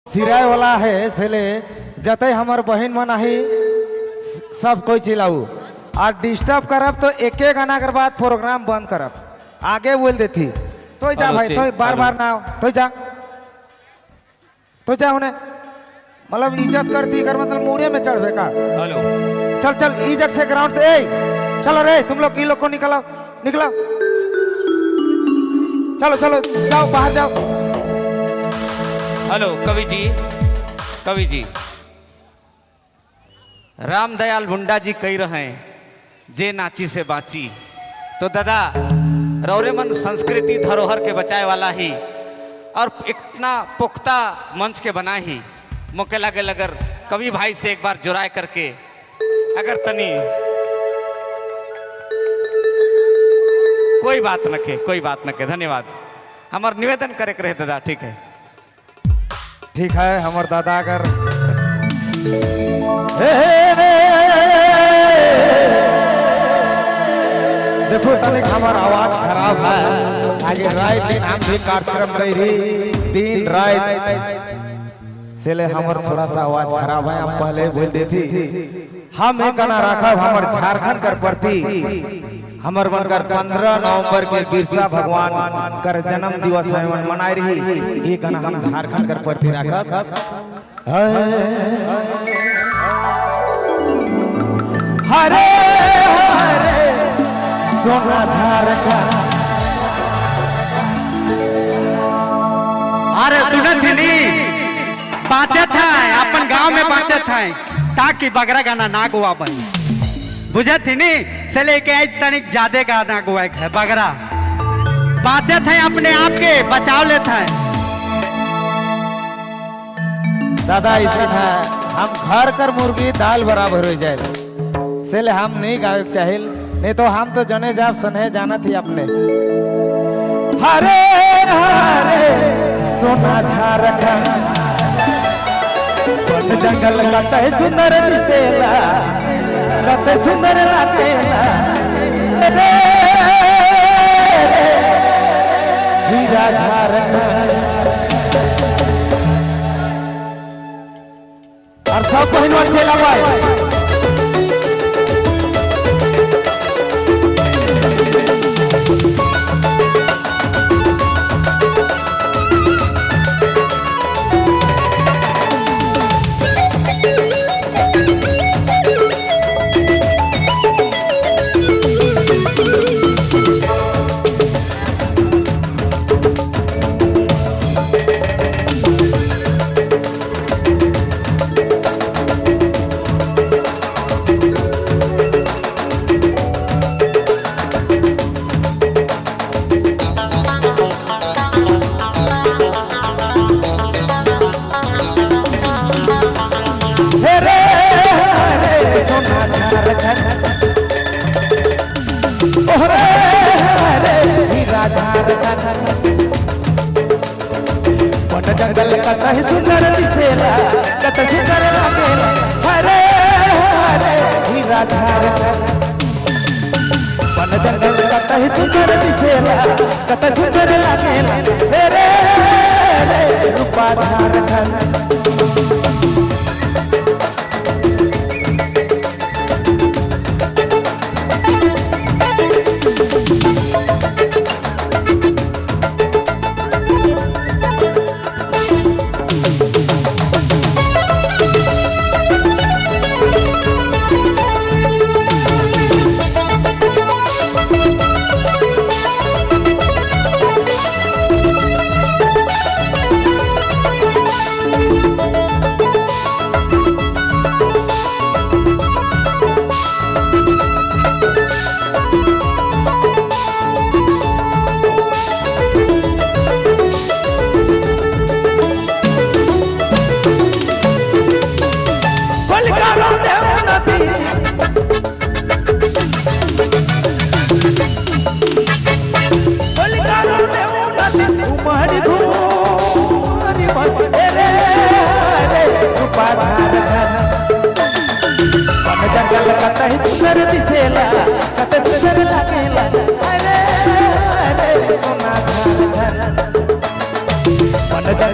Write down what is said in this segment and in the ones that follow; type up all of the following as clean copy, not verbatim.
सिराय वाला है सेले जते हमर बहन मन आही सब कोई चिल्लाऊ और डिस्टर्ब करब तो एक एक गाना के बाद प्रोग्राम बंद करब आगे बोल देती तो जा भाई तो बार बार ना तो जा उन्हें मतलब इज्जत करती कर मतलब मुड़े में चढ़वे का। हेलो चल चल इज्जत से ग्राउंड से चलो रे तुम लोग को निकलो निकलो चलो चलो जाओ बाहर जाओ। हेलो कवि जी रामदयाल मुंडा जी कह रहे हैं जे नाची से बाची तो दादा रौरे मन संस्कृति धरोहर के बचाए वाला ही और इतना पुख्ता मंच के बना ही मौके लगे अगर कवि भाई से एक बार जुराए करके अगर तनी कोई बात न के धन्यवाद हमार निवेदन करे के रहे दादा ठीक है हमार दादा अगर देखो तनिक हमार आवाज खराब है आगे रात दिन हम भी कार्यक्रम कर रही दिन रात से ले हमार थोड़ा सा आवाज खराब है हम पहले बोल देती हम एक गाना रखब हमार झारखंड कर प्रति हमर बनकर 15 नवंबर के बिरसा भगवान कर जन्म दिवस है मनाई रही एक गाना हम झारखंड कर प्रति रखब हरे हरे सोना झारखंड। अरे सुनत ही बाचत है अपन गांव में बाचत है ताकि बगरा गाना ना गुआ बनी बुझत ही नहीं से लेके आज तनिक ज्यादा गाना गुआ है बगरा बाचत है अपने आप के बचाव लेता है दादा इसे था हम घर कर मुर्गी दाल बराबर हो जाए से ले हम नहीं गावे चाहे नहीं तो हम तो जने जाब सने जाना थी अपने हरे हरे सोना झारखंड जंगल लते सुंदर दिसेला लते सुंदर लागेला रे हीरा झारखंड और सब बहनों चला भाई जंगल कतई सुंदर दिसेला कत सुंदर लागेला हरे हरे हीरा झारखंड वन जंगल कतई सुंदर दिसेला कत सुंदर लागेला रे रे रूपा झारखंड।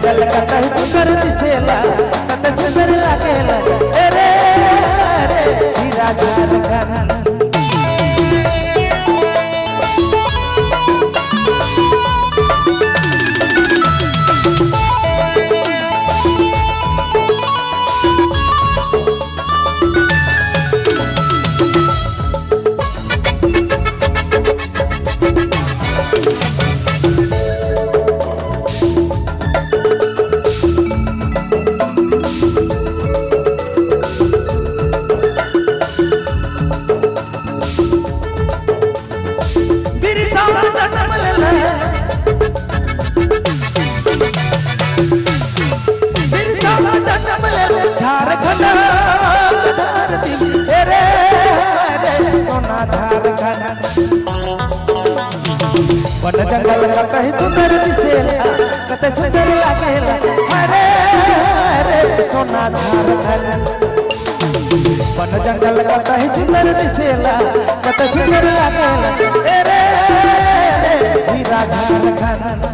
जंगल कतई सुंदर दिसेला कतई सुंदर लागेला रे रे हीरा झारखंड वन जंगल कतई सुंदर दिसेला कतई सुंदर लागेला हरे हरे सोना झारखंड वन जंगल कतई सुंदर दिसेला कतई सुंदर लागेला रे रे हीरा झारखंड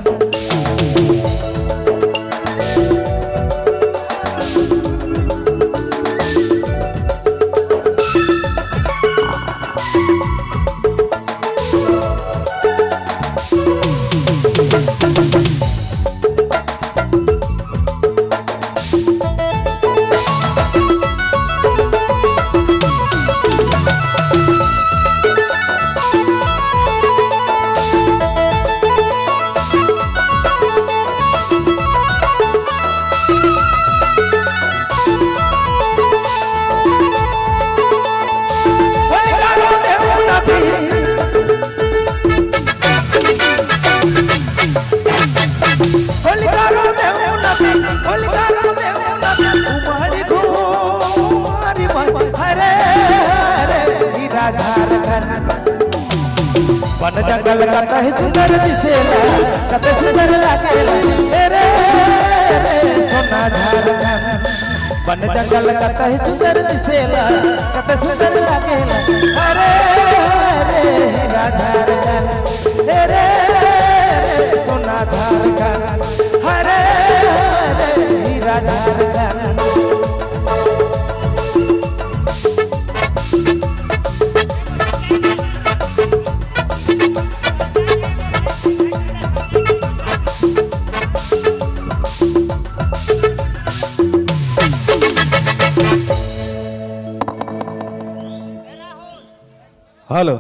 वन जंगल कतई सुंदर दिसेला कतई सुंदर लागेला रे रे सोना झारखंड वन जंगल कतई सुंदर दिसेला कतई सुंदर लागेला रे रे हीरा झारखंड रे रे सोना झारखंड हरे रे हीरा झारखंड हेलो